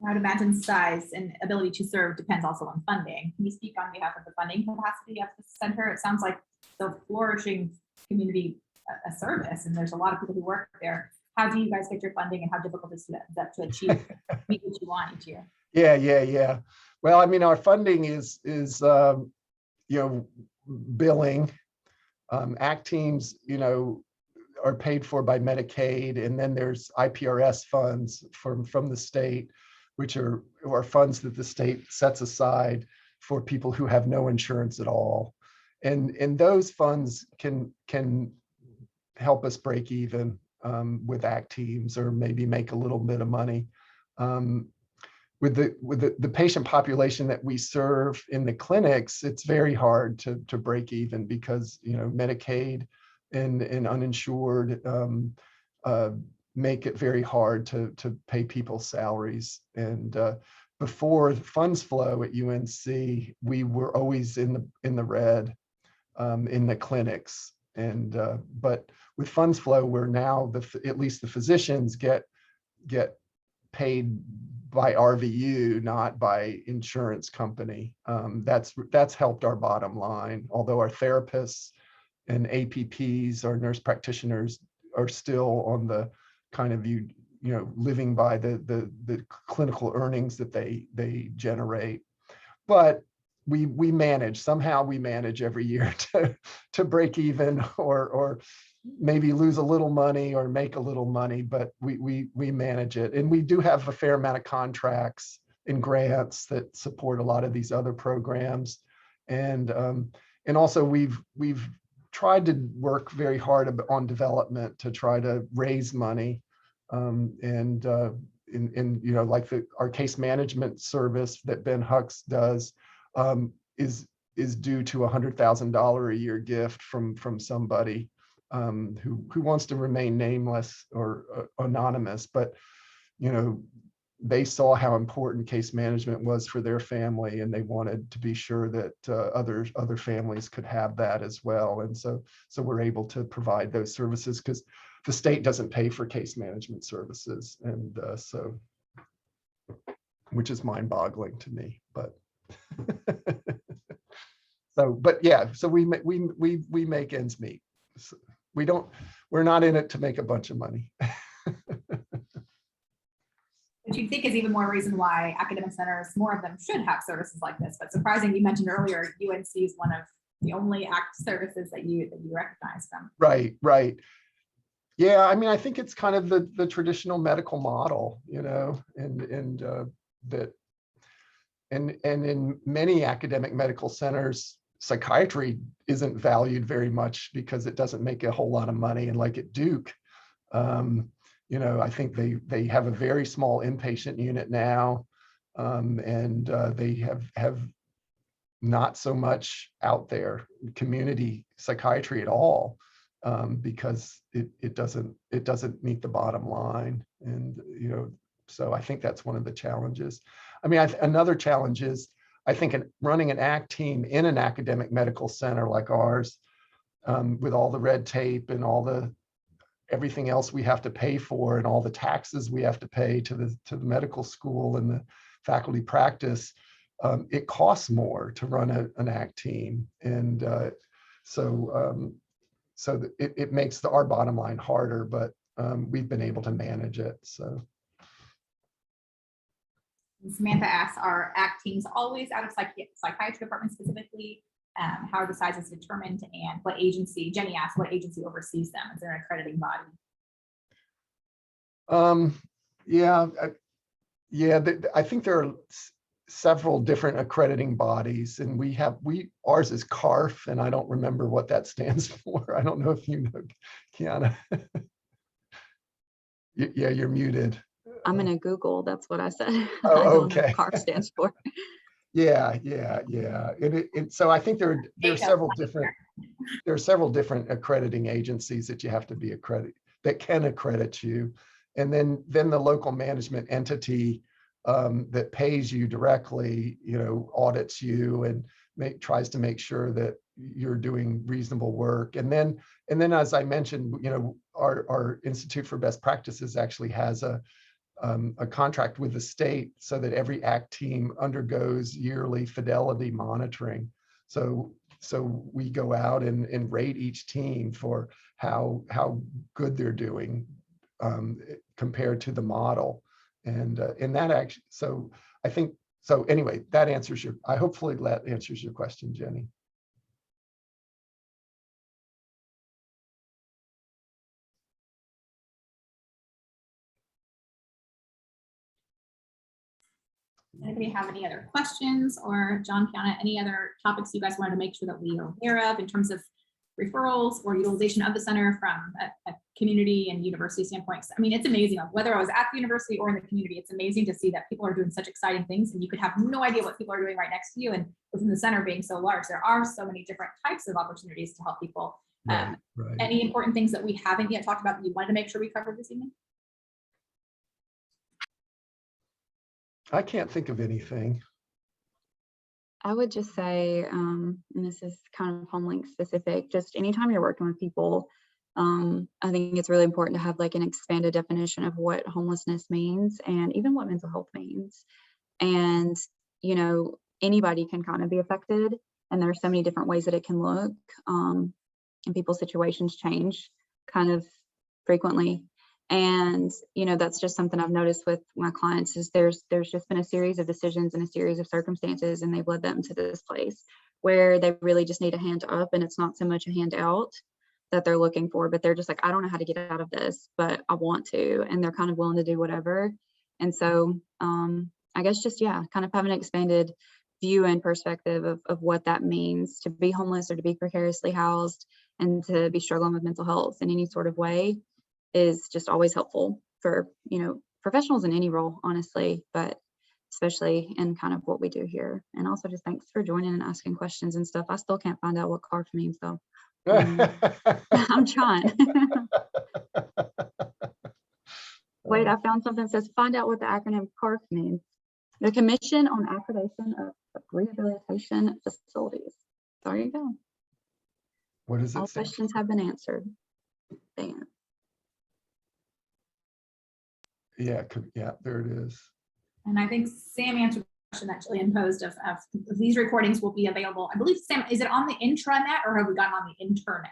I would imagine size and ability to serve depends also on funding. Can you speak on behalf of the funding capacity of the center? It sounds like the flourishing community a service, and there's a lot of people who work there. How do you guys get your funding, and how difficult is that to achieve meet what you want each year? Yeah. Well, I mean, our funding is billing. ACT teams, are paid for by Medicaid, and then there's IPRS funds from the state, which are funds that the state sets aside for people who have no insurance at all, and those funds can help us break even with ACT teams, or maybe make a little bit of money. With the patient population that we serve in the clinics, it's very hard to break even because Medicaid and uninsured make it very hard to pay people salaries. And before funds flow at UNC, we were always in the red in the clinics. And but with funds flow, we're now at least the physicians get paid by RVU, not by insurance company. That's helped our bottom line. Although our therapists and APPs, our nurse practitioners, are still on the kind of living by the clinical earnings that they generate. But we manage every year to break even, or maybe lose a little money or make a little money, but we manage it. And we do have a fair amount of contracts grants that support a lot of these other programs. And also we've tried to work very hard on development to try to raise money. And like our case management service that Ben Hux does is due to $100,000 a year gift from somebody who wants to remain nameless or anonymous, but they saw how important case management was for their family, and they wanted to be sure that other families could have that as well. And so we're able to provide those services because the state doesn't pay for case management services, and which is mind-boggling to me. But so we make ends meet. So we're not in it to make a bunch of money. Which you'd think is even more reason why academic centers, more of them should have services like this. But surprising, you mentioned earlier, UNC is one of the only ACT services that you recognize from. Right. Yeah, I mean, I think it's kind of the traditional medical model, and in many academic medical centers, psychiatry isn't valued very much because it doesn't make a whole lot of money. And like at Duke, I think they have a very small inpatient unit now, and they have not so much out there community psychiatry at all, because it doesn't meet the bottom line. And so I think that's one of the challenges. I mean, another challenge is, I think, running an ACT team in an academic medical center like ours, with all the red tape and everything else we have to pay for, and all the taxes we have to pay to the medical school and the faculty practice, it costs more to run an ACT team. And so it makes our bottom line harder, but we've been able to manage it. So. Samantha asks, are ACT teams always out of psychiatry department specifically? How are the sizes determined, and what agency? Jenny asked, what agency oversees them? Is there an accrediting body? I think there are several different accrediting bodies, and ours is CARF, and I don't remember what that stands for. I don't know if you know, Kiana. Yeah, you're muted. I'm gonna Google. That's what I said. Oh, I don't know okay. what CARF stands for. Yeah. And so I think there are several different accrediting agencies that you have to be accredited, that can accredit you, and then the local management entity that pays you directly, audits you and tries to make sure that you're doing reasonable work. And then as I mentioned, our Institute for Best Practices actually has a contract with the state so that every ACT team undergoes yearly fidelity monitoring. So we go out and rate each team for how good they're doing compared to the model. And in that action, so I think, so anyway, hopefully that answers your question, Jenny. Anybody have any other questions, or John, Kiana, any other topics you guys wanted to make sure that we are aware of in terms of referrals or utilization of the center from a community and university standpoint? I mean, it's amazing, whether I was at the university or in the community, it's amazing to see that people are doing such exciting things, and you could have no idea what people are doing right next to you. And within the center being so large, there are so many different types of opportunities to help people. Right. Any important things that we haven't yet talked about that you wanted to make sure we covered this evening? I can't think of anything. I would just say, and this is kind of Homelink specific, just anytime you're working with people, I think it's really important to have like an expanded definition of what homelessness means and even what mental health means. And, anybody can kind of be affected, and there are so many different ways that it can look, and people's situations change kind of frequently. And, that's just something I've noticed with my clients is there's just been a series of decisions and a series of circumstances, and they've led them to this place where they really just need a hand up, and it's not so much a hand out that they're looking for, but they're just like, I don't know how to get out of this, but I want to, and they're kind of willing to do whatever. And so I guess just, yeah, kind of have an expanded view and perspective of what that means to be homeless or to be precariously housed and to be struggling with mental health in any sort of way is just always helpful for, professionals in any role, honestly, but especially in kind of what we do here. And also just thanks for joining and asking questions and stuff. I still can't find out what CARF means though. I'm trying. Wait, I found something that says find out what the acronym CARF means. The Commission on Accreditation of Rehabilitation Facilities. There you go. What is All it? questions have been answered. Damn. Yeah, there it is. And I think Sam answered the question that Jillian posed of these recordings will be available. I believe, Sam, is it on the intranet or have we gotten on the internet?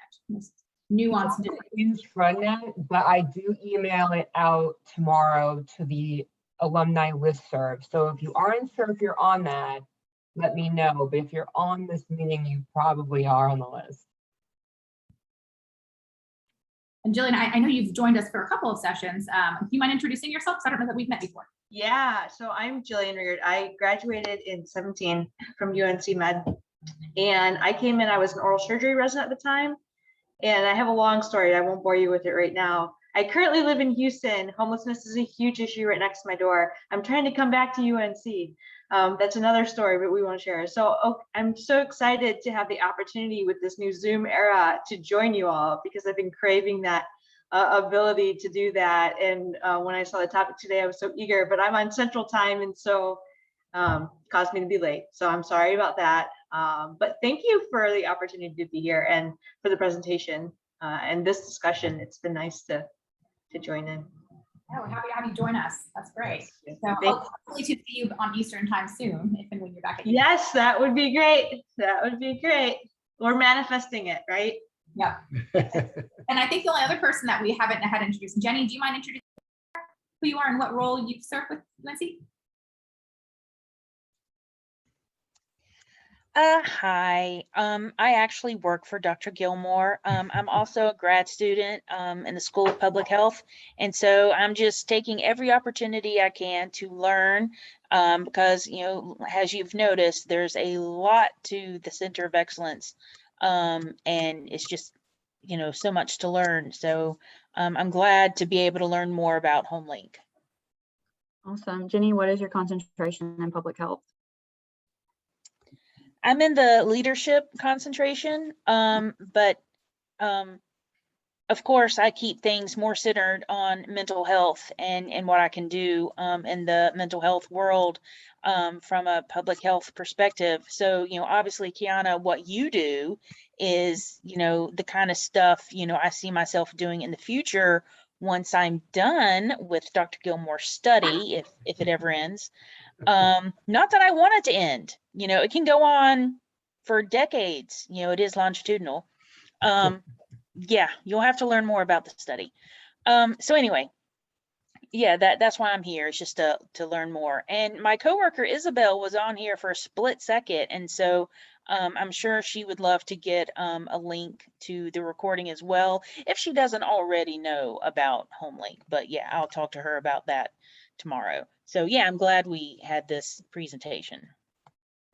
Nuance. Intranet, but I do email it out tomorrow to the alumni listserv. So if you aren't sure if you're on that, let me know. But if you're on this meeting, you probably are on the list. And Jillian, I know you've joined us for a couple of sessions. Do you mind introducing yourself? Because I don't know that we've met before. Yeah, so I'm Jillian Reard. I graduated in 17 from UNC Med, and I came in, I was an oral surgery resident at the time, and I have a long story. I won't bore you with it right now. I currently live in Houston. Homelessness is a huge issue right next to my door. I'm trying to come back to UNC. That's another story, but we won't share. So I'm so excited to have the opportunity with this new Zoom era to join you all, because I've been craving that ability to do that. And when I saw the topic today, I was so eager, but I'm on Central Time, and so caused me to be late. So I'm sorry about that. But thank you for the opportunity to be here and for the presentation and this discussion. It's been nice to join in. Yeah, we're happy to have you join us. That's great. Yes. So hopefully to see you on Eastern Time soon, if and when you're back at Yes, that would be great. That would be great. We're manifesting it, right? Yeah. And I think the only other person that we haven't had introduced, Jenny, do you mind introducing who you are and what role you've served with UNC? Hi, I actually work for Dr. Gilmore. I'm also a grad student in the School of Public Health. And so I'm just taking every opportunity I can to learn because, as you've noticed, there's a lot to the Center of Excellence. And it's just, so much to learn. So I'm glad to be able to learn more about Homelink. Awesome. Jenny, what is your concentration in public health? I'm in the leadership concentration, but of course I keep things more centered on mental health and what I can do in the mental health world from a public health perspective. So, obviously, Kiana, what you do is, the kind of stuff, I see myself doing in the future once I'm done with Dr. Gilmore's study, if it ever ends. Not that I want it to end, it can go on for decades, it is longitudinal. Yeah, you'll have to learn more about the study. So anyway, yeah, that's why I'm here. It's just to learn more. And my coworker Isabel was on here for a split second, and so I'm sure she would love to get a link to the recording as well if she doesn't already know about Homelink. But yeah, I'll talk to her about that tomorrow. So yeah, I'm glad we had this presentation.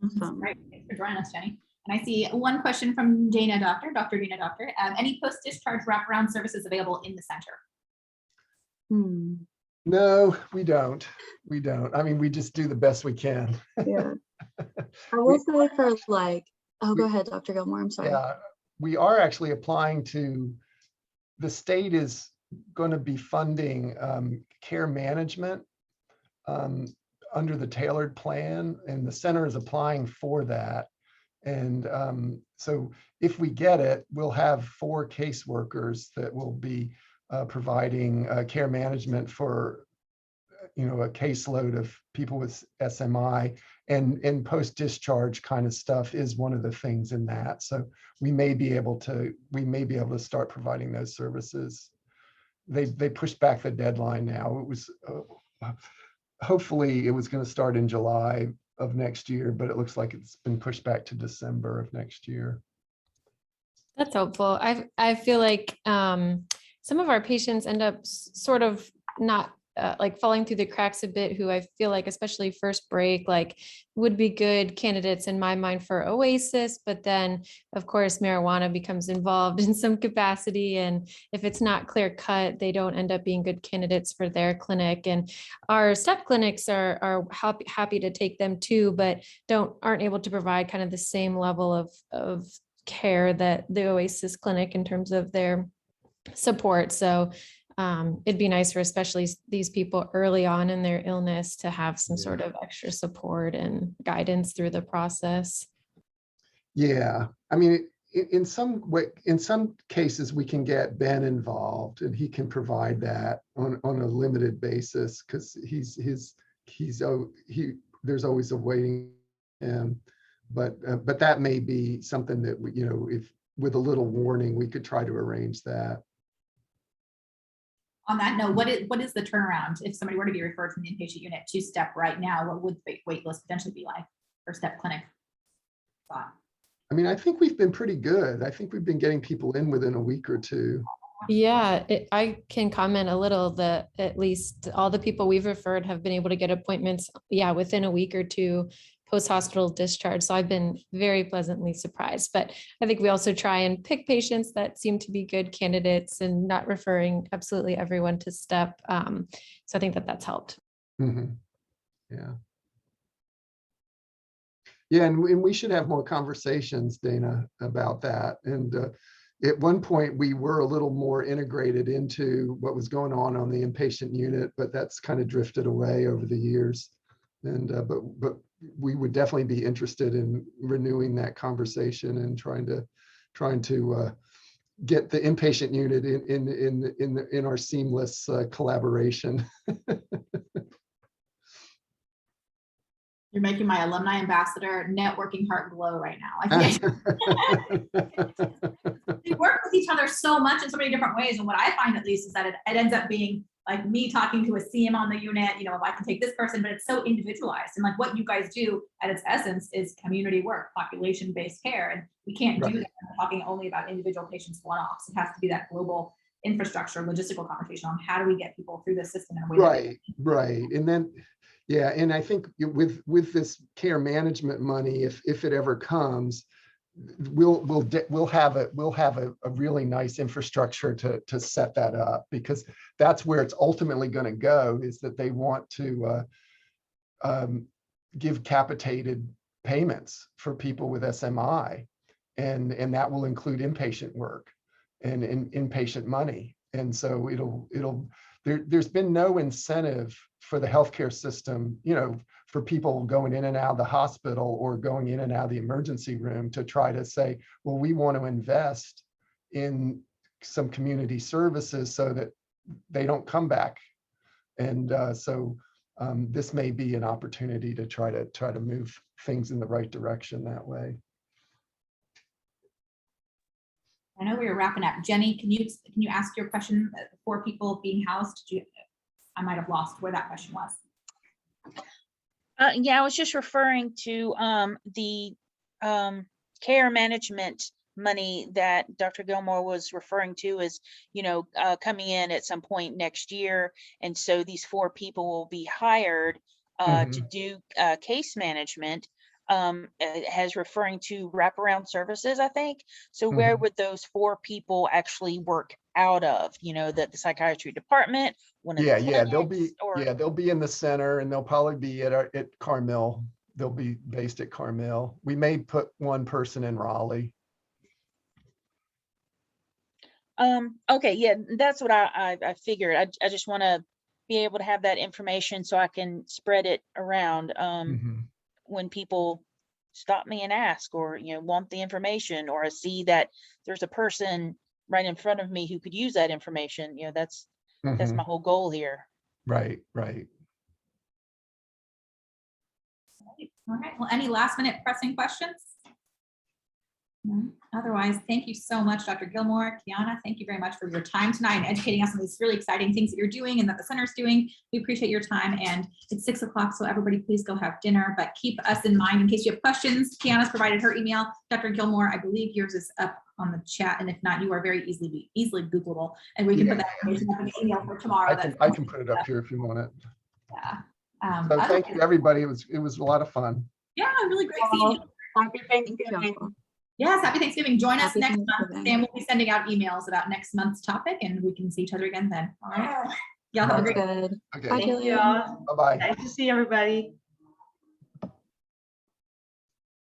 Awesome. Right. Thanks for joining us, Jenny. And I see one question from Dana Doctor, Dr. Dana Doctor. Any post-discharge wraparound services available in the center? No, we don't. We don't. I mean, we just do the best we can. Yeah. I will say for go ahead, Dr. Gilmore, I'm sorry. Yeah, we are actually applying to, the state is going to be funding care management under the tailored plan, and the center is applying for that. And so if we get it, we'll have 4 caseworkers that will be providing care management for, a caseload of people with SMI, and post-discharge kind of stuff is one of the things in that. So we may be able to start providing those services. They pushed back the deadline now. It was hopefully it was going to start in July of next year, but it looks like it's been pushed back to December of next year. That's helpful. I feel like some of our patients end up sort of not like falling through the cracks a bit, who I feel like, especially first break, like would be good candidates in my mind for Oasis, but then of course marijuana becomes involved in some capacity. And if it's not clear cut, they don't end up being good candidates for their clinic. And our step clinics are happy to take them too, but aren't able to provide kind of the same level of care that the Oasis clinic in terms of their support. So it'd be nice for especially these people early on in their illness to have some sort of extra support and guidance through the process. Yeah, I mean, in some way, in some cases, we can get Ben involved, and he can provide that on a limited basis, because there's always a waiting. But that may be something that we, if with a little warning, we could try to arrange that. On that note, what is the turnaround if somebody were to be referred from the inpatient unit to step right now? What would the wait list potentially be like for step clinic? I mean, I think we've been pretty good. I think we've been getting people in within a week or two. Yeah, I can comment a little that at least all the people we've referred have been able to get appointments, within a week or two post-hospital discharge. So I've been very pleasantly surprised, but I think we also try and pick patients that seem to be good candidates and not referring absolutely everyone to step. So I think that's helped. Mm-hmm. Yeah. Yeah, and we should have more conversations, Dana, about that. And at one point, we were a little more integrated into what was going on the inpatient unit, but that's kind of drifted away over the years. And but we would definitely be interested in renewing that conversation and trying to get the inpatient unit in our seamless collaboration. You're making my alumni ambassador networking heart glow right now. I think we work with each other so much in so many different ways. And what I find, at least, is that it ends up being like me talking to a CM on the unit, if I can take this person, but it's so individualized. And like what you guys do at its essence is community work, population-based care. And we can't do that talking only about individual patients one-offs. It has to be that global infrastructure, logistical conversation on how do we get people through the system in a way. Right. And then, yeah, and I think with this care management money, if it ever comes, we'll have a really nice infrastructure to set that up, because that's where it's ultimately going to go, is that they want to give capitated payments for people with SMI, and that will include inpatient work and inpatient money. And so there's been no incentive for the healthcare system, for people going in and out of the hospital or going in and out of the emergency room to try to say, well, we want to invest in some community services so that they don't come back. And so this may be an opportunity to try to move things in the right direction that way. I know we were wrapping up. Jenny, can you ask your question for people being housed? I might have lost where that question was. Yeah, I was just referring to the care management money that Dr. Gilmore was referring to as, coming in at some point next year. And so these 4 people will be hired to do case management, as referring to wraparound services, I think. So where would those 4 people actually work out of? The psychiatry department? They'll be in the center, and they'll probably be at Carmel. They'll be based at Carmel. We may put one person in Raleigh. Okay, yeah, that's what I figured. I just want to be able to have that information so I can spread it around when people stop me and ask, or want the information, or I see that there's a person right in front of me who could use that information. That's my whole goal here. Right. All right. Well, any last minute pressing questions? No? Otherwise, thank you so much, Dr. Gilmore. Kiana, thank you very much for your time tonight and educating us on these really exciting things that you're doing and that the center's doing. We appreciate your time, and it's 6 o'clock, so everybody please go have dinner, but keep us in mind in case you have questions. Kiana's provided her email. Dr. Gilmore, I believe yours is up on the chat, and if not, you are very easily Googleable, and we can put that information up in the email for tomorrow. I can put it up here if you want it. Yeah. So thank you, everybody. It was a lot of fun. Yeah, really great seeing you. Happy Thank you, Thanksgiving. y'all. Yes, happy Thanksgiving. Join us Happy next month. Thanksgiving. Sam will be sending out emails about next month's topic, and we can see each other again then. All right. Y'all have a Sounds great good. Okay, Bye, Thank you Jillian. all. bye-bye. Nice to see everybody.